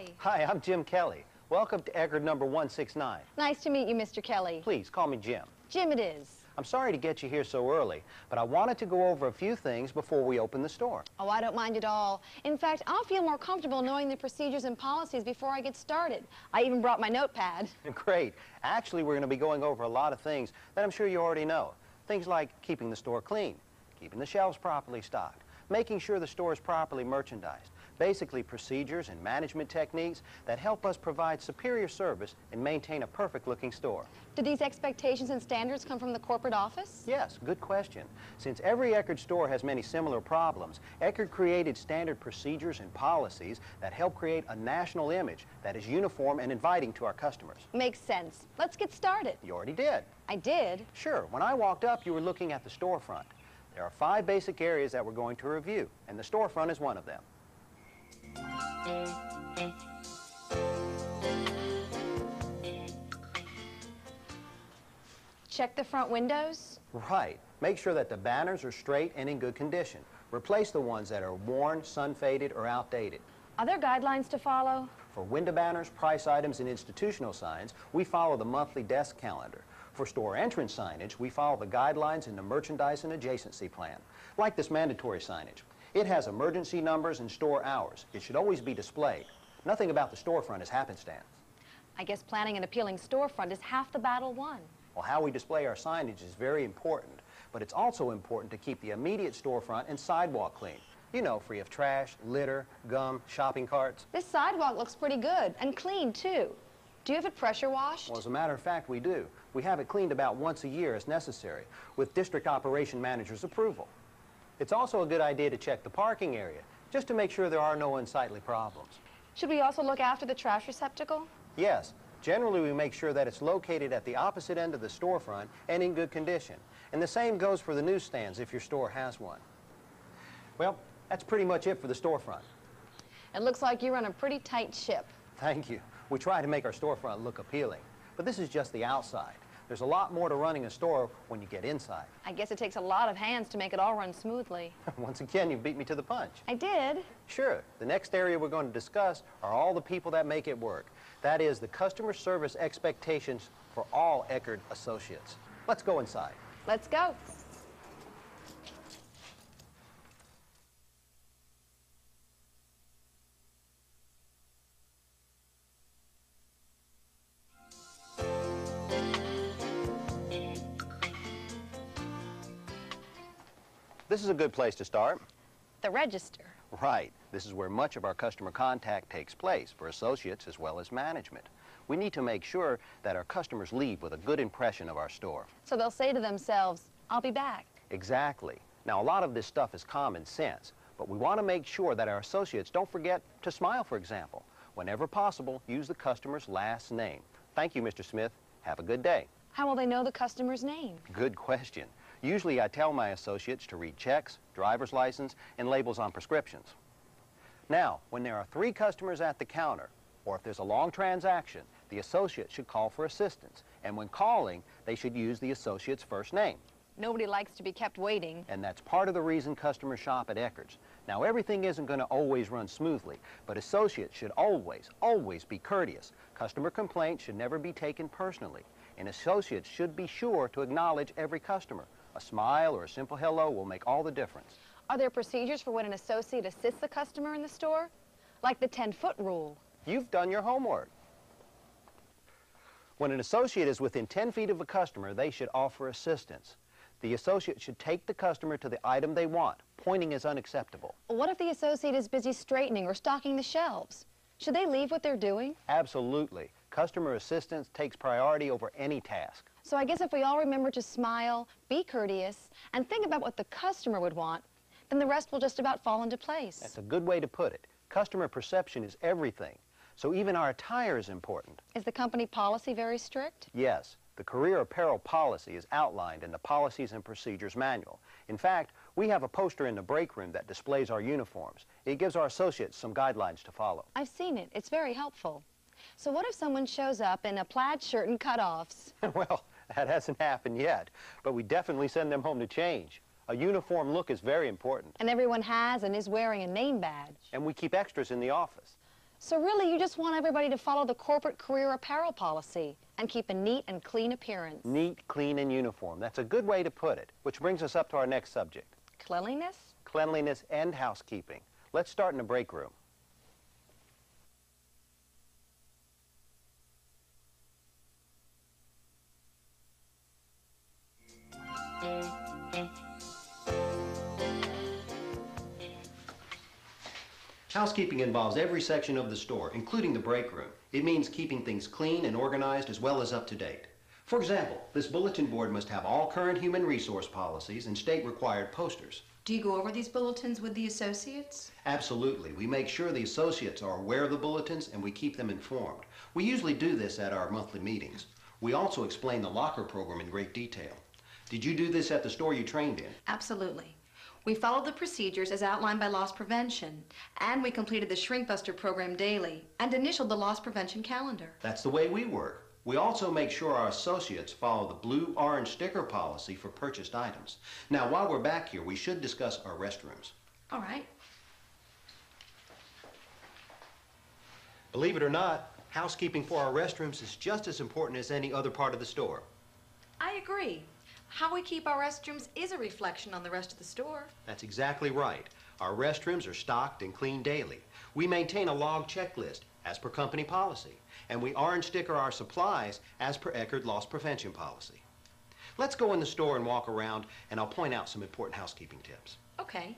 Hi. Hi, I'm Jim Kelly. Welcome to Eckerd number 169. Nice to meet you, Mr. Kelly. Please, call me Jim. Jim it is. I'm sorry to get you here so early, but I wanted to go over a few things before we open the store. Oh, I don't mind at all. In fact, I'll feel more comfortable knowing the procedures and policies before I get started. I even brought my notepad. Great. Actually, we're going to be going over a lot of things that I'm sure you already know. Things like keeping the store clean, keeping the shelves properly stocked, making sure the store is properly merchandised. Basically, procedures and management techniques that help us provide superior service and maintain a perfect-looking store. Do these expectations and standards come from the corporate office? Yes, good question. Since every Eckerd store has many similar problems, Eckerd created standard procedures and policies that help create a national image that is uniform and inviting to our customers. Makes sense. Let's get started. You already did. I did? Sure. When I walked up, you were looking at the storefront. There are 5 basic areas that we're going to review, and the storefront is one of them. Check the front windows? Right. Make sure that the banners are straight and in good condition. Replace the ones that are worn, sun-faded, or outdated. Are there guidelines to follow? For window banners, price items, and institutional signs, we follow the monthly desk calendar. For store entrance signage, we follow the guidelines in the merchandise and adjacency plan, like this mandatory signage. It has emergency numbers and store hours. It should always be displayed. Nothing about the storefront is happenstance. I guess planning an appealing storefront is half the battle won. Well, how we display our signage is very important, but it's also important to keep the immediate storefront and sidewalk clean. You know, free of trash, litter, gum, shopping carts. This sidewalk looks pretty good, and clean, too. Do you have it pressure washed? Well, as a matter of fact, we do. We have it cleaned about once a year as necessary, with district operation manager's approval. It's also a good idea to check the parking area, just to make sure there are no unsightly problems. Should we also look after the trash receptacle? Yes. Generally, we make sure that it's located at the opposite end of the storefront and in good condition. And the same goes for the newsstands if your store has one. Well, that's pretty much it for the storefront. It looks like you run a pretty tight ship. Thank you. We try to make our storefront look appealing, but this is just the outside. There's a lot more to running a store when you get inside. I guess it takes a lot of hands to make it all run smoothly. Once again, you beat me to the punch. I did. Sure. The next area we're going to discuss are all the people that make it work. That is the customer service expectations for all Eckerd associates. Let's go inside. Let's go. This is a good place to start. The register. Right. This is where much of our customer contact takes place for associates as well as management. We need to make sure that our customers leave with a good impression of our store. So they'll say to themselves, I'll be back. Exactly. Now, a lot of this stuff is common sense, but we want to make sure that our associates don't forget to smile, for example. Whenever possible, use the customer's last name. Thank you, Mr. Smith. Have a good day. How will they know the customer's name? Good question. Usually I tell my associates to read checks, driver's license, and labels on prescriptions. Now, when there are 3 customers at the counter, or if there's a long transaction, the associate should call for assistance. And when calling, they should use the associate's first name. Nobody likes to be kept waiting. And that's part of the reason customers shop at Eckerd's. Now, everything isn't going to always run smoothly, but associates should always be courteous. Customer complaints should never be taken personally, and associates should be sure to acknowledge every customer. A smile or a simple hello will make all the difference. Are there procedures for when an associate assists a customer in the store? Like the 10-foot rule. You've done your homework. When an associate is within 10 feet of a customer, they should offer assistance. The associate should take the customer to the item they want. Pointing is unacceptable. What if the associate is busy straightening or stocking the shelves? Should they leave what they're doing? Absolutely. Customer assistance takes priority over any task. So I guess if we all remember to smile, be courteous, and think about what the customer would want, then the rest will just about fall into place. That's a good way to put it. Customer perception is everything. So even our attire is important. Is the company policy very strict? Yes. The career apparel policy is outlined in the Policies and Procedures Manual. In fact, we have a poster in the break room that displays our uniforms. It gives our associates some guidelines to follow. I've seen it. It's very helpful. So what if someone shows up in a plaid shirt and cutoffs? Well, that hasn't happened yet, but we definitely send them home to change. A uniform look is very important. And everyone has and is wearing a name badge. And we keep extras in the office. So really, you just want everybody to follow the corporate career apparel policy and keep a neat and clean appearance. Neat, clean, and uniform. That's a good way to put it, which brings us up to our next subject. Cleanliness? Cleanliness and housekeeping. Let's start in the break room. Housekeeping involves every section of the store, including the break room. It means keeping things clean and organized as well as up to date. For example, this bulletin board must have all current human resource policies and state-required posters. Do you go over these bulletins with the associates? Absolutely. We make sure the associates are aware of the bulletins and we keep them informed. We usually do this at our monthly meetings. We also explain the locker program in great detail. Did you do this at the store you trained in? Absolutely. We followed the procedures as outlined by loss prevention, and we completed the Shrink Buster program daily and initialed the loss prevention calendar. That's the way we work. We also make sure our associates follow the blue-orange sticker policy for purchased items. Now, while we're back here, we should discuss our restrooms. All right. Believe it or not, housekeeping for our restrooms is just as important as any other part of the store. I agree. How we keep our restrooms is a reflection on the rest of the store. That's exactly right. Our restrooms are stocked and cleaned daily. We maintain a log checklist as per company policy, and we orange sticker our supplies as per Eckerd loss prevention policy. Let's go in the store and walk around, and I'll point out some important housekeeping tips. Okay.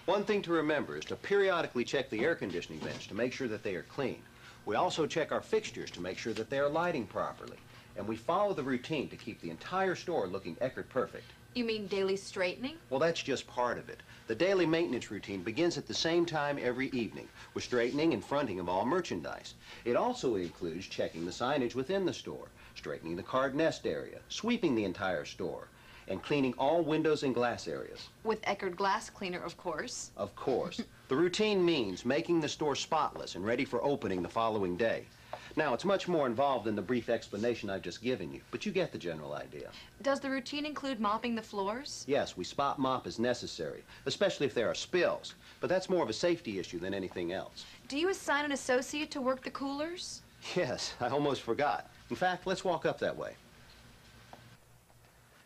One thing to remember is to periodically check the air conditioning vents to make sure that they are clean. We also check our fixtures to make sure that they are lighting properly. And we follow the routine to keep the entire store looking Eckerd perfect. You mean daily straightening? Well, that's just part of it. The daily maintenance routine begins at the same time every evening, with straightening and fronting of all merchandise. It also includes checking the signage within the store, straightening the card nest area, sweeping the entire store, and cleaning all windows and glass areas. With Eckerd Glass Cleaner, of course. Of course. The routine means making the store spotless and ready for opening the following day. Now, it's much more involved than the brief explanation I've just given you, but you get the general idea. Does the routine include mopping the floors? Yes, we spot mop as necessary, especially if there are spills, but that's more of a safety issue than anything else. Do you assign an associate to work the coolers? Yes, I almost forgot. In fact, let's walk up that way.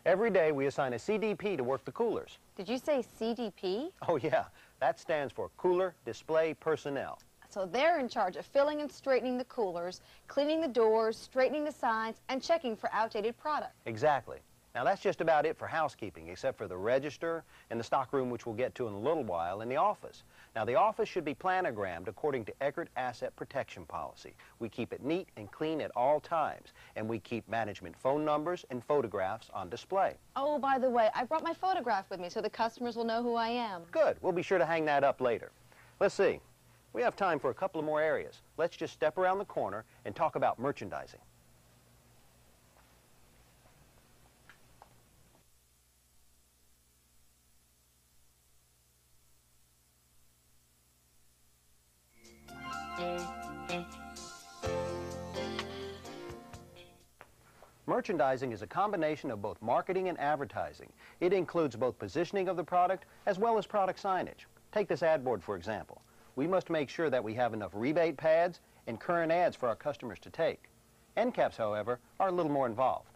Every day we assign a CDP to work the coolers. Did you say CDP? Oh yeah, that stands for Cooler Display Personnel. So they're in charge of filling and straightening the coolers, cleaning the doors, straightening the signs, and checking for outdated product. Exactly. Now that's just about it for housekeeping, except for the register and the stockroom, which we'll get to in a little while, and the office. Now the office should be planogrammed according to Eckerd Asset Protection Policy. We keep it neat and clean at all times, and we keep management phone numbers and photographs on display. Oh, by the way, I brought my photograph with me so the customers will know who I am. Good. We'll be sure to hang that up later. Let's see. We have time for a couple of more areas. Let's just step around the corner and talk about merchandising. Merchandising is a combination of both marketing and advertising. It includes both positioning of the product as well as product signage. Take this ad board, for example. We must make sure that we have enough rebate pads and current ads for our customers to take. End caps, however, are a little more involved.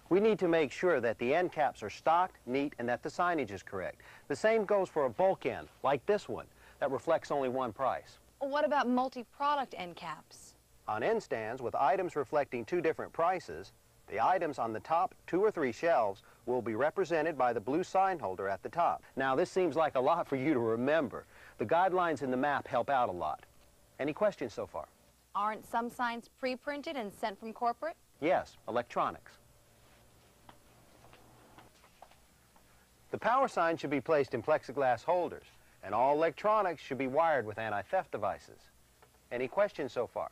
We need to make sure that the end caps are stocked, neat, and that the signage is correct. The same goes for a bulk end, like this one, that reflects only one price. What about multi-product end caps? On end stands with items reflecting two different prices, the items on the top 2 or 3 shelves will be represented by the blue sign holder at the top. Now, this seems like a lot for you to remember. The guidelines in the map help out a lot. Any questions so far? Aren't some signs pre-printed and sent from corporate? Yes, electronics. The power sign should be placed in plexiglass holders, and all electronics should be wired with anti-theft devices. Any questions so far?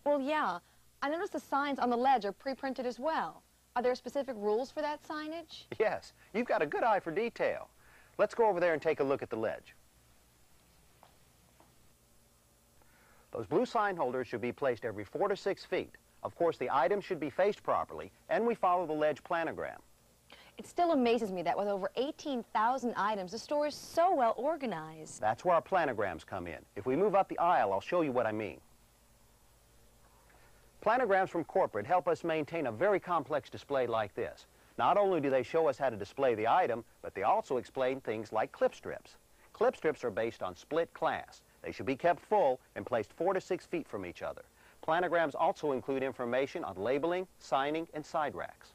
Well, yeah. I noticed the signs on the ledge are pre-printed as well. Are there specific rules for that signage? Yes, you've got a good eye for detail. Let's go over there and take a look at the ledge. Those blue sign holders should be placed every 4 to 6 feet. Of course, the items should be faced properly, and we follow the ledge planogram. It still amazes me that with over 18,000 items, the store is so well organized. That's where our planograms come in. If we move up the aisle, I'll show you what I mean. Planograms from corporate help us maintain a very complex display like this. Not only do they show us how to display the item, but they also explain things like clip strips. Clip strips are based on split class. They should be kept full and placed 4 to 6 feet from each other. Planograms also include information on labeling, signing, and side racks.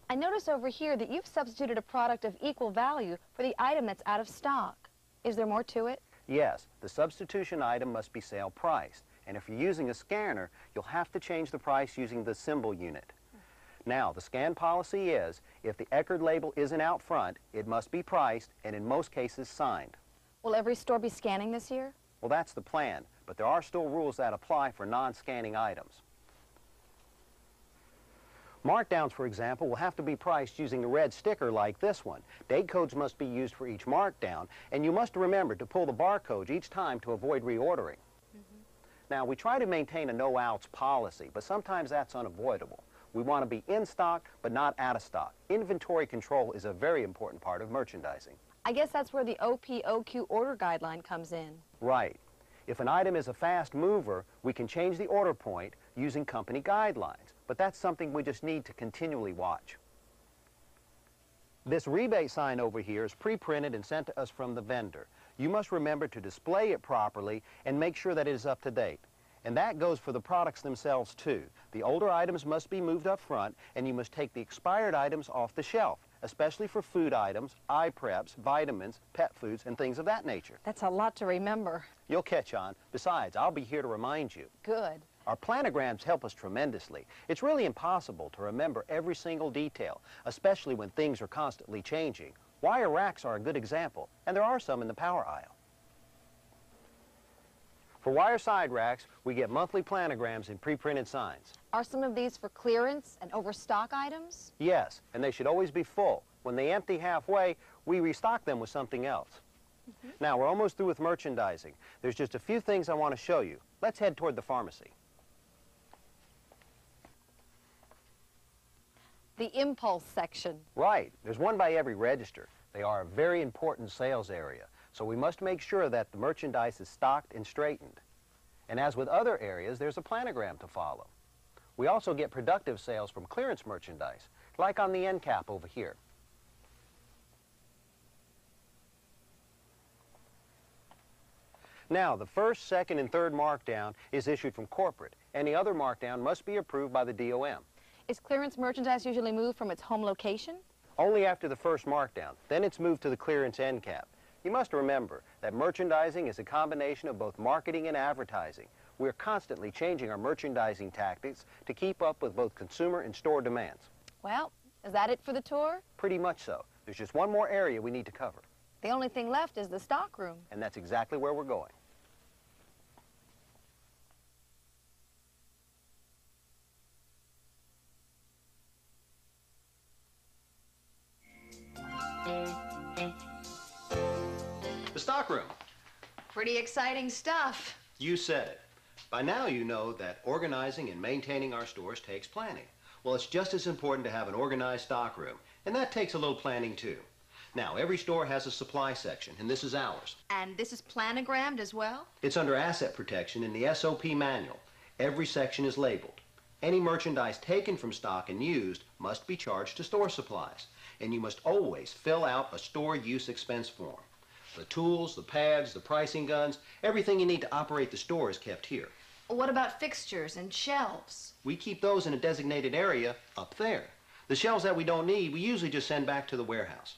I notice over here that you've substituted a product of equal value for the item that's out of stock. Is there more to it? Yes, the substitution item must be sale priced. And if you're using a scanner, you'll have to change the price using the symbol unit. Now, the scan policy is, if the Eckerd label isn't out front, it must be priced and in most cases signed. Will every store be scanning this year? Well, that's the plan, but there are still rules that apply for non-scanning items. Markdowns, for example, will have to be priced using a red sticker like this one. Date codes must be used for each markdown, and you must remember to pull the barcode each time to avoid reordering. Now, we try to maintain a no-outs policy, but sometimes that's unavoidable. We want to be in stock, but not out of stock. Inventory control is a very important part of merchandising. I guess that's where the OPOQ order guideline comes in. Right. If an item is a fast mover, we can change the order point using company guidelines, but that's something we just need to continually watch. This rebate sign over here is pre-printed and sent to us from the vendor. You must remember to display it properly and make sure that it is up to date. And that goes for the products themselves too. The older items must be moved up front, and you must take the expired items off the shelf, especially for food items, eye preps, vitamins, pet foods, and things of that nature. That's a lot to remember. You'll catch on. Besides, I'll be here to remind you. Good. Our planograms help us tremendously. It's really impossible to remember every single detail, especially when things are constantly changing. Wire racks are a good example, and there are some in the power aisle. For wire side racks, we get monthly planograms and pre-printed signs. Are some of these for clearance and overstock items? Yes, and they should always be full. When they empty halfway, we restock them with something else. Now, we're almost through with merchandising. There's just a few things I want to show you. Let's head toward the pharmacy. The impulse section. Right. There's one by every register. They are a very important sales area, so we must make sure that the merchandise is stocked and straightened. And as with other areas, there's a planogram to follow. We also get productive sales from clearance merchandise, like on the end cap over here. Now, the first, second, and third markdown is issued from corporate. Any other markdown must be approved by the DOM. Is clearance merchandise usually moved from its home location? Only after the first markdown. Then it's moved to the clearance end cap. You must remember that merchandising is a combination of both marketing and advertising. We're constantly changing our merchandising tactics to keep up with both consumer and store demands. Well, is that it for the tour? Pretty much so. There's just one more area we need to cover. The only thing left is the stock room. And that's exactly where we're going. The stock room. Pretty exciting stuff. You said it. By now you know that organizing and maintaining our stores takes planning. Well, it's just as important to have an organized stock room, and that takes a little planning too. Now, every store has a supply section, and this is ours. And this is planogrammed as well? It's under asset protection in the SOP manual. Every section is labeled. Any merchandise taken from stock and used must be charged to store supplies, and you must always fill out a store use expense form. The tools, the pads, the pricing guns, everything you need to operate the store is kept here. What about fixtures and shelves? We keep those in a designated area up there. The shelves that we don't need, we usually just send back to the warehouse.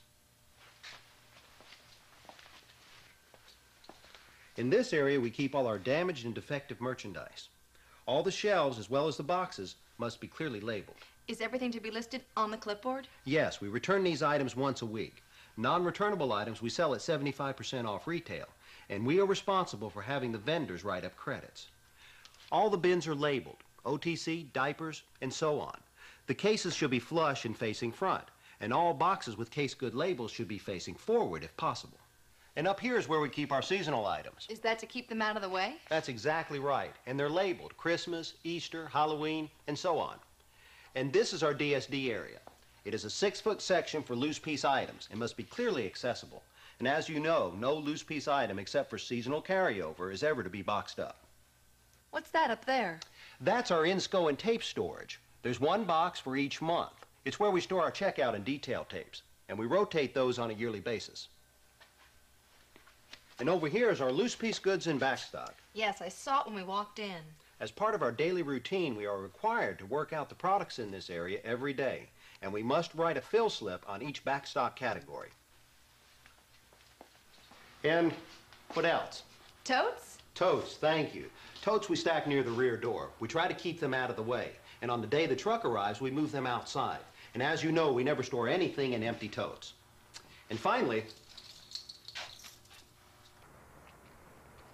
In this area, we keep all our damaged and defective merchandise. All the shelves, as well as the boxes, must be clearly labeled. Is everything to be listed on the clipboard? Yes, we return these items once a week. Non-returnable items we sell at 75% off retail, and we are responsible for having the vendors write up credits. All the bins are labeled, OTC, diapers, and so on. The cases should be flush and facing front, and all boxes with case good labels should be facing forward if possible. And up here is where we keep our seasonal items. Is that to keep them out of the way? That's exactly right, and they're labeled Christmas, Easter, Halloween, and so on. And this is our DSD area. It is a 6-foot section for loose piece items and must be clearly accessible. And as you know, no loose piece item except for seasonal carryover is ever to be boxed up. What's that up there? That's our insco and tape storage. There's one box for each month. It's where we store our checkout and detail tapes, and we rotate those on a yearly basis. And over here is our loose piece goods in backstock. Yes, I saw it when we walked in. As part of our daily routine, we are required to work out the products in this area every day, and we must write a fill slip on each backstock category. And what else? Totes? Totes, thank you. Totes we stack near the rear door. We try to keep them out of the way, and on the day the truck arrives, we move them outside. And as you know, we never store anything in empty totes. And finally,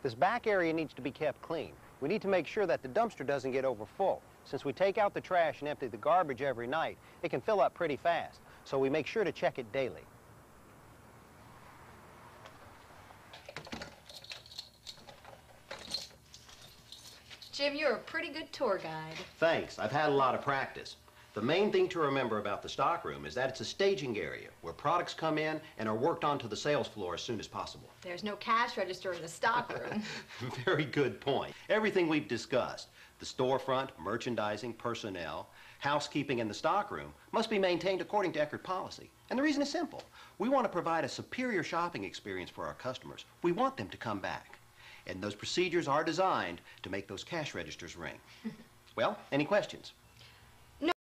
this back area needs to be kept clean. We need to make sure that the dumpster doesn't get over full. Since we take out the trash and empty the garbage every night, it can fill up pretty fast. So we make sure to check it daily. Jim, you're a pretty good tour guide. Thanks. I've had a lot of practice. The main thing to remember about the stockroom is that it's a staging area where products come in and are worked onto the sales floor as soon as possible. There's no cash register in the stockroom. Very good point. Everything we've discussed, the storefront, merchandising, personnel, housekeeping, and the stockroom must be maintained according to Eckerd policy. And the reason is simple. We want to provide a superior shopping experience for our customers. We want them to come back. And those procedures are designed to make those cash registers ring. Well, any questions?